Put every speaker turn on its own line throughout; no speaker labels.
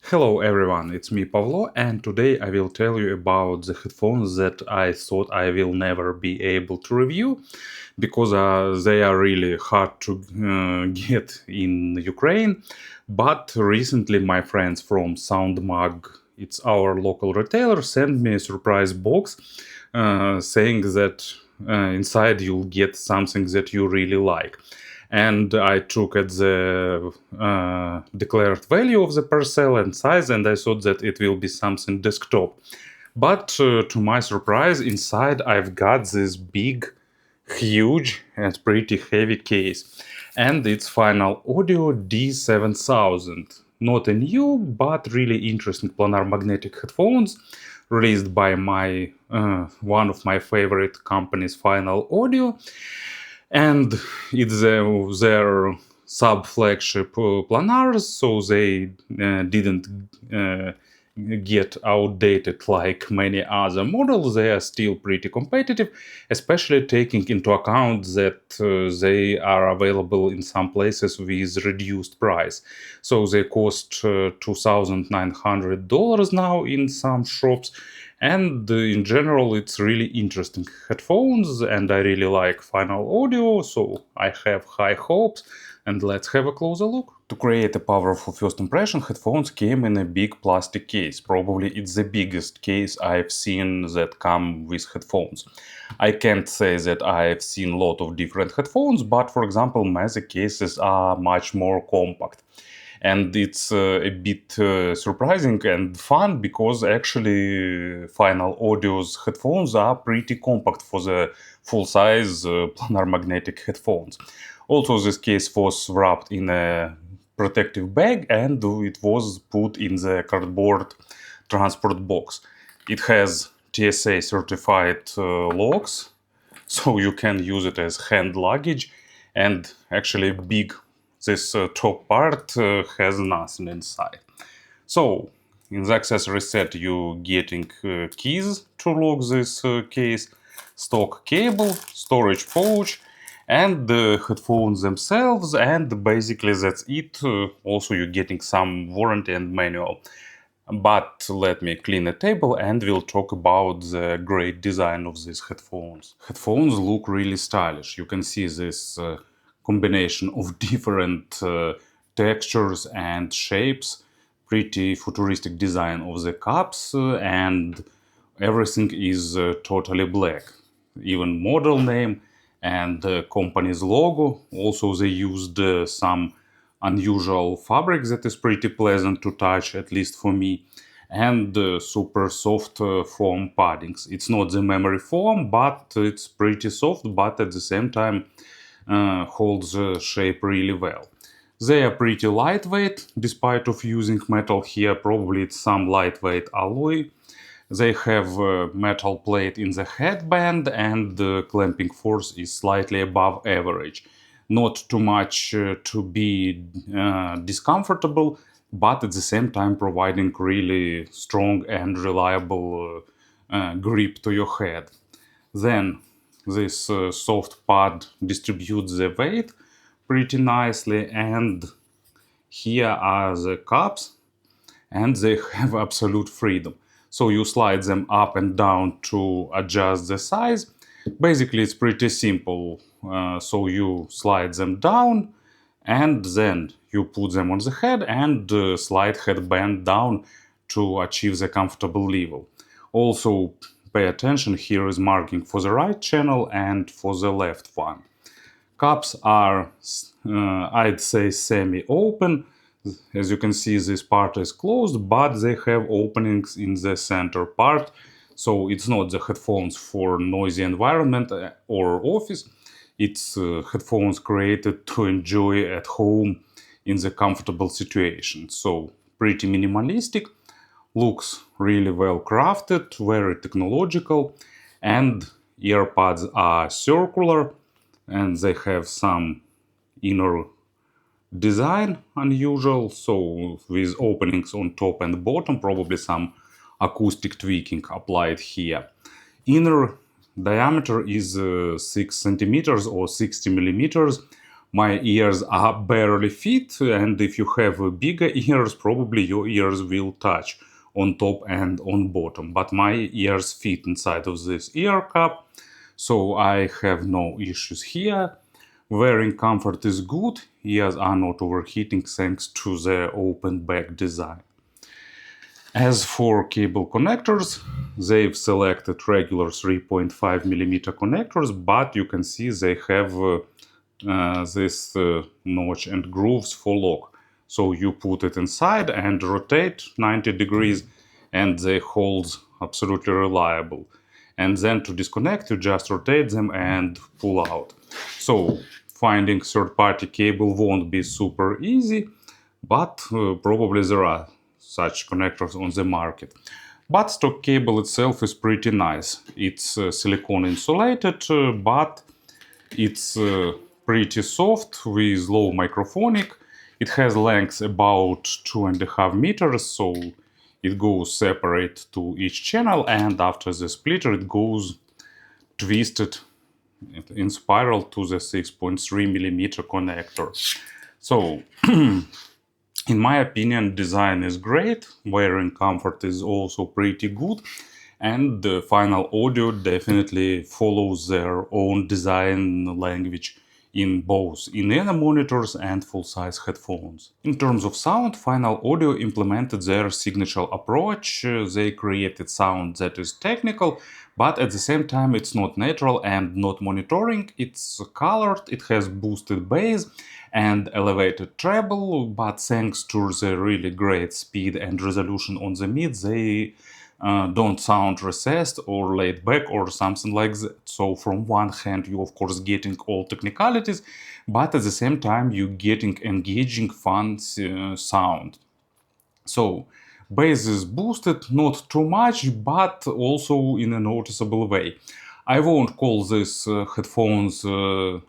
Hello everyone, it's me Pavlo, and today I will tell you about the headphones that I thought I will never be able to review because they are really hard to get in Ukraine. But recently my friends from SoundMag, it's our local retailer, sent me a surprise box saying that inside you'll get something that you really like. And I took at the declared value of the parcel and size, and I thought that it will be something desktop. But to my surprise, inside I've got this big, huge, and pretty heavy case. And it's Final Audio D7000. Not a new, but really interesting planar magnetic headphones released by my one of my favorite companies, Final Audio, and it's their sub-flagship planars, so they didn't get outdated like many other models. They are still pretty competitive, especially taking into account that they are available in some places with reduced price. So they cost $2,900 now in some shops. And in general, it's really interesting headphones, and I really like Final Audio, so I have high hopes. And let's have a closer look. To create a powerful first impression, headphones came in a big plastic case. Probably it's the biggest case I've seen that come with headphones. I can't say that I've seen a lot of different headphones, but for example, Magic cases are much more compact. And it's a bit surprising and fun because actually Final Audio's headphones are pretty compact for the full-size planar magnetic headphones. Also, this case was wrapped in a protective bag and it was put in the cardboard transport box. It has TSA certified locks, so you can use it as hand luggage, and actually big this top part has nothing inside. So in the accessory set you're getting keys to lock this case, stock cable, storage pouch, and the headphones themselves, and basically that's it. Also you're getting some warranty and manual. But let me clean the table and we'll talk about the great design of these headphones. Headphones look really stylish. You can see this combination of different textures and shapes, pretty futuristic design of the cups, and everything is totally black. Even model name and the company's logo. Also they used some unusual fabric that is pretty pleasant to touch, at least for me, and super soft foam paddings. It's not the memory foam, but it's pretty soft, but at the same time holds the shape really well. They are pretty lightweight, despite of using metal here. Probably it's some lightweight alloy. They have a metal plate in the headband, and the clamping force is slightly above average. Not too much to be discomfortable, but at the same time providing really strong and reliable grip to your head. Then this soft pad distributes the weight pretty nicely, and here are the cups, and they have absolute freedom. So you slide them up and down to adjust the size. Basically it's pretty simple. So you slide them down and then you put them on the head and slide headband down to achieve the comfortable level. Also pay attention, here is marking for the right channel and for the left one. Cups are, I'd say, semi-open. As you can see, this part is closed, but they have openings in the center part. So it's not the headphones for noisy environment or office. It's headphones created to enjoy at home in the comfortable situation. So pretty minimalistic, looks really well crafted, very technological, and earbuds are circular and they have some inner design unusual, so with openings on top and bottom, probably some acoustic tweaking applied here. Inner diameter is 6 centimeters or 60 millimeters, My ears are barely fit, and if you have bigger ears, probably your ears will touch on top and on bottom. But my ears fit inside of this ear cup, so I have no issues here. Wearing comfort is good, ears are not overheating thanks to the open back design. As for cable connectors, they've selected regular 3.5mm connectors, but you can see they have this notch and grooves for lock. So you put it inside and rotate 90 degrees and they hold absolutely reliable. And then to disconnect, you just rotate them and pull out. So finding third-party cable won't be super easy, but probably there are such connectors on the market. But stock cable itself is pretty nice. It's silicone insulated, but it's pretty soft with low microphonic. It has length about 2.5 meters, so it goes separate to each channel, and after the splitter it goes twisted in spiral to the 6.3mm connector. So in my opinion, design is great, wearing comfort is also pretty good, and the final audio definitely follows their own design language in both in-ear monitors and full-size headphones. In terms of sound, Final Audio implemented their signature approach. They created sound that is technical, but at the same time it's not natural and not monitoring. It's colored, it has boosted bass and elevated treble, but thanks to the really great speed and resolution on the mid, they don't sound recessed or laid back or something like that. So from one hand, you of course getting all technicalities, but at the same time you getting engaging fun sound. So bass is boosted, not too much, but also in a noticeable way. I won't call this headphones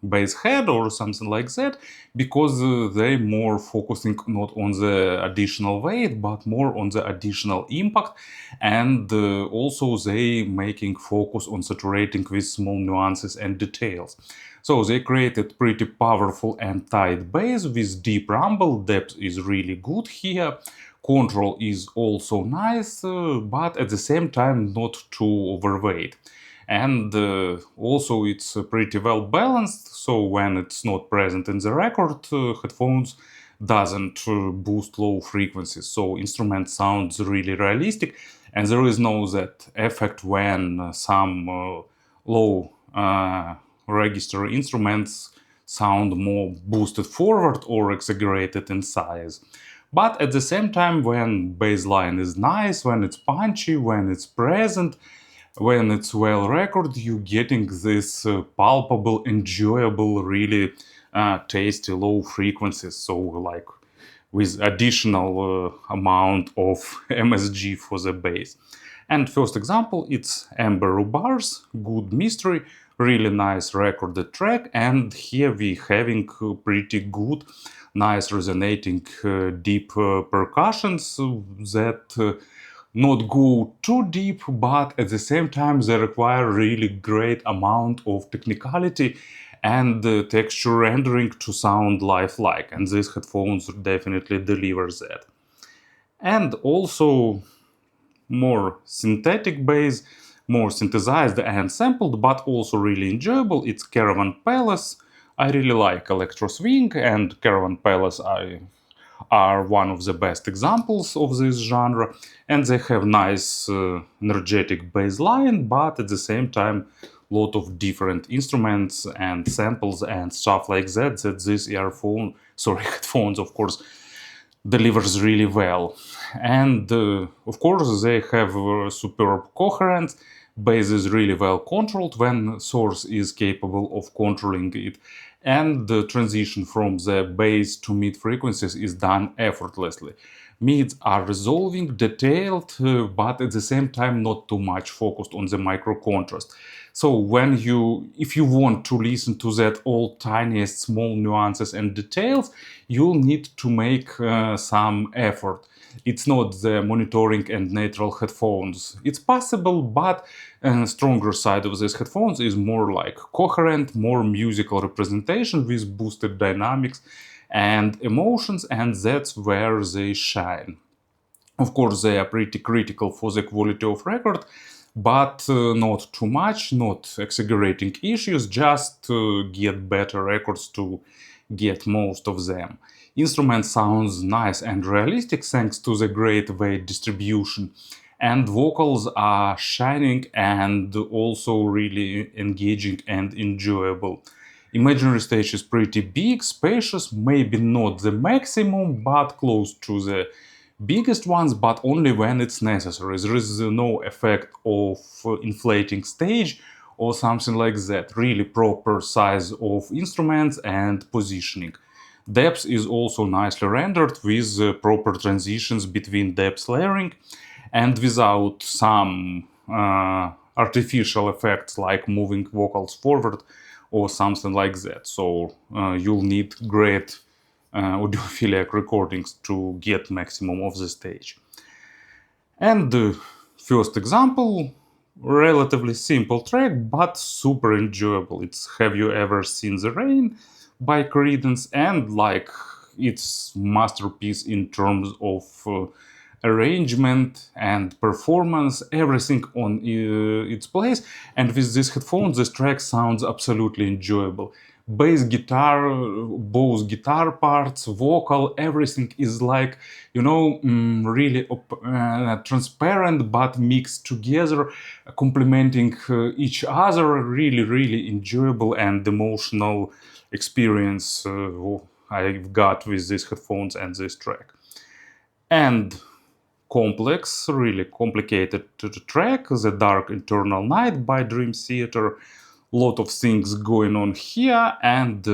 bass head or something like that, because they're more focusing not on the additional weight, but more on the additional impact, and also they making focus on saturating with small nuances and details. So they created pretty powerful and tight bass with deep rumble. Depth is really good here. Control is also nice, but at the same time not too overweight. And also it's pretty well balanced, so when it's not present in the record, headphones doesn't boost low frequencies, so instrument sounds really realistic, and there is no that effect when some low register instruments sound more boosted forward or exaggerated in size. But at the same time, when bass line is nice, when it's punchy, when it's present, when it's well recorded, you're getting this palpable, enjoyable, really tasty low frequencies. So like with additional amount of MSG for the bass. And first example, it's Amber Rubarth, Good Mystery, really nice recorded track, and here we having pretty good, nice resonating deep percussions that not go too deep, but at the same time they require really great amount of technicality and texture rendering to sound lifelike, and these headphones definitely deliver that. And also more synthetic bass, more synthesized and sampled, but also really enjoyable. It's Caravan Palace. I really like Electro Swing, and Caravan Palace are one of the best examples of this genre, and they have nice energetic bass line, but at the same time lot of different instruments and samples and stuff like that this headphones of course delivers really well. And of course they have superb coherence. Bass is really well controlled when source is capable of controlling it, and the transition from the bass to mid frequencies is done effortlessly. Mids are resolving, detailed, but at the same time not too much focused on the micro contrast. So if you want to listen to that all tiniest small nuances and details, you'll need to make some effort. It's not the monitoring and natural headphones. It's possible, but a stronger side of these headphones is more like coherent, more musical representation with boosted dynamics and emotions, and that's where they shine. Of course, they are pretty critical for the quality of record, but not too much, not exaggerating issues, just get better records to get most of them. Instrument sounds nice and realistic thanks to the great weight distribution, and vocals are shining and also really engaging and enjoyable. Imaginary stage is pretty big, spacious, maybe not the maximum, but close to the biggest ones, but only when it's necessary. There is no effect of inflating stage or something like that. Really proper size of instruments and positioning. Depth is also nicely rendered with proper transitions between depth layering and without some artificial effects like moving vocals forward or something like that. So you'll need great audiophilic recordings to get maximum of the stage. And the first example, relatively simple track, but super enjoyable. It's Have You Ever Seen the Rain by Creedence, and like it's masterpiece in terms of arrangement and performance, everything on its place. And with these headphones, this track sounds absolutely enjoyable. Bass guitar, both guitar parts, vocal, everything is like, really transparent but mixed together, complementing each other. Really, really enjoyable and emotional experience I've got with these headphones and this track. And complex, really complicated track, The Dark Eternal Night by Dream Theater. Lot of things going on here, and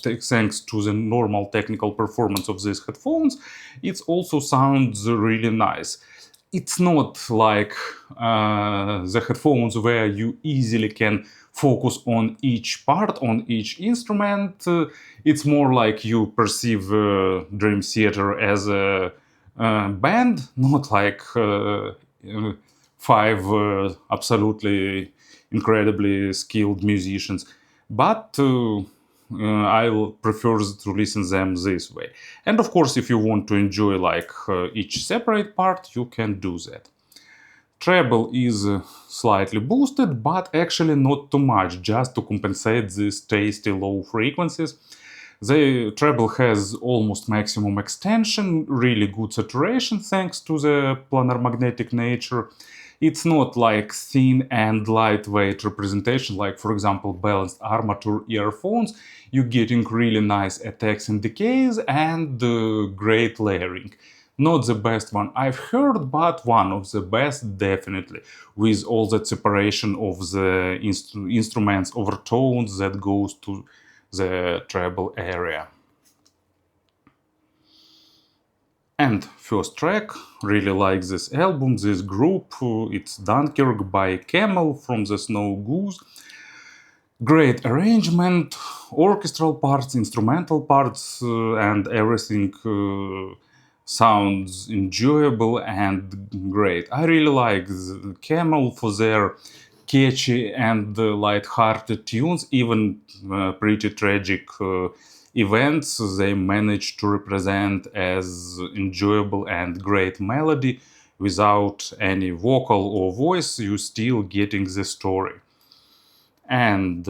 thanks to the normal technical performance of these headphones, it also sounds really nice. It's not like the headphones where you easily can focus on each part, on each instrument. It's more like you perceive Dream Theater as a band, not like five absolutely incredibly skilled musicians, but I prefer to listen them this way. And of course, if you want to enjoy like each separate part, you can do that. Treble is slightly boosted, but actually not too much, just to compensate these tasty low frequencies. The treble has almost maximum extension, really good saturation thanks to the planar magnetic nature. It's not like thin and lightweight representation, like for example balanced armature earphones. You're getting really nice attacks and decays and great layering. Not the best one I've heard, but one of the best definitely, with all that separation of the instruments overtones that goes to the treble area. And first track, really like this album, this group, it's Dunkirk by Camel from the Snow Goose. Great arrangement, orchestral parts, instrumental parts, and everything sounds enjoyable and great. I really like the Camel for their catchy and light-hearted tunes, even pretty tragic events they manage to represent as enjoyable and great melody without any vocal or voice. You still getting the story. And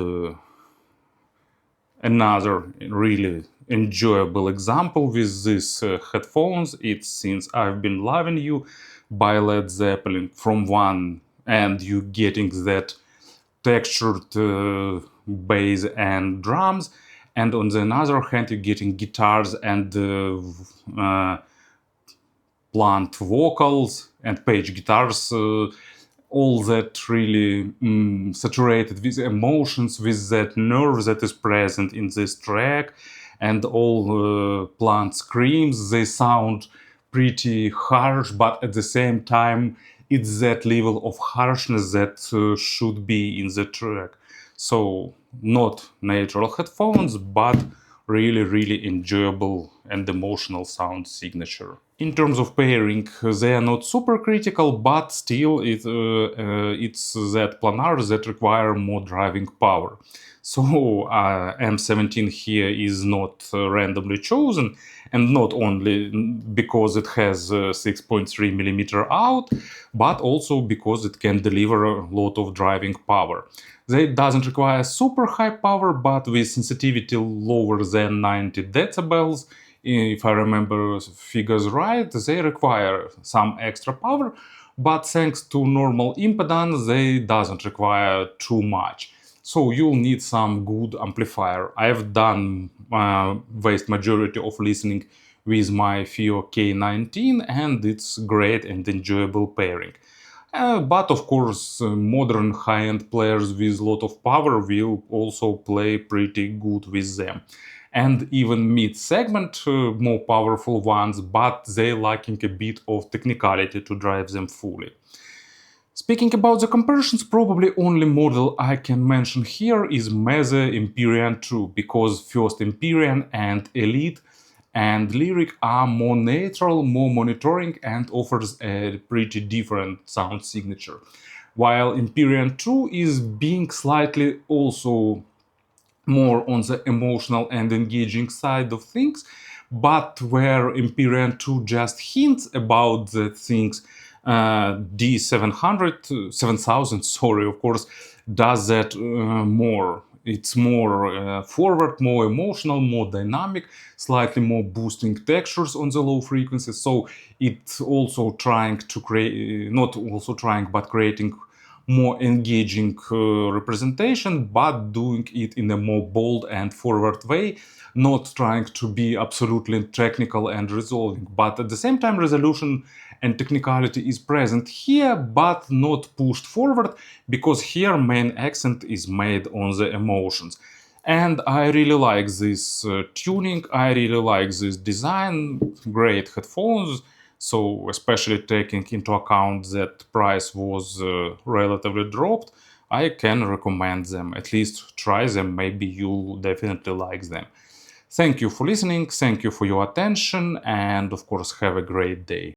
another really enjoyable example with these headphones, it's Since I've Been Loving You by Led Zeppelin. From one end you getting that textured bass and drums, and on the other hand you're getting guitars and plant vocals and page guitars, all that really saturated with emotions, with that nerve that is present in this track, and all plant screams. They sound pretty harsh, but at the same time, it's that level of harshness that should be in the track. So, not natural headphones, but really, really enjoyable and emotional sound signature. In terms of pairing, they are not super critical, but still it's that planar that require more driving power. So M17 here is not randomly chosen, and not only because it has 6.3 millimeter out, but also because it can deliver a lot of driving power. They doesn't require super high power, but with sensitivity lower than 90 decibels, if I remember figures right, they require some extra power, but thanks to normal impedance, they doesn't require too much. So you'll need some good amplifier. I've done vast majority of listening with my FIO K19, and it's great and enjoyable pairing. But of course, modern high-end players with a lot of power will also play pretty good with them. And even mid-segment, more powerful ones, but they lacking a bit of technicality to drive them fully. Speaking about the comparisons, probably only model I can mention here is Meze Empyrean 2, because first Empyrean and Elite and Lyric are more neutral, more monitoring, and offers a pretty different sound signature. While Empyrean 2 is being slightly also more on the emotional and engaging side of things, but where Empyrean 2 just hints about the things, D700, 7000, sorry, of course, does that more. It's more forward, more emotional, more dynamic, slightly more boosting textures on the low frequencies. So it's also trying to create, not also trying, but creating more engaging representation, but doing it in a more bold and forward way, not trying to be absolutely technical and resolving. But at the same time, resolution and technicality is present here, but not pushed forward, because here main accent is made on the emotions. And I really like this tuning, I really like this design, great headphones. So especially taking into account that price was relatively dropped, I can recommend them. At least try them, maybe you'll definitely like them. Thank you for listening, thank you for your attention, and of course have a great day.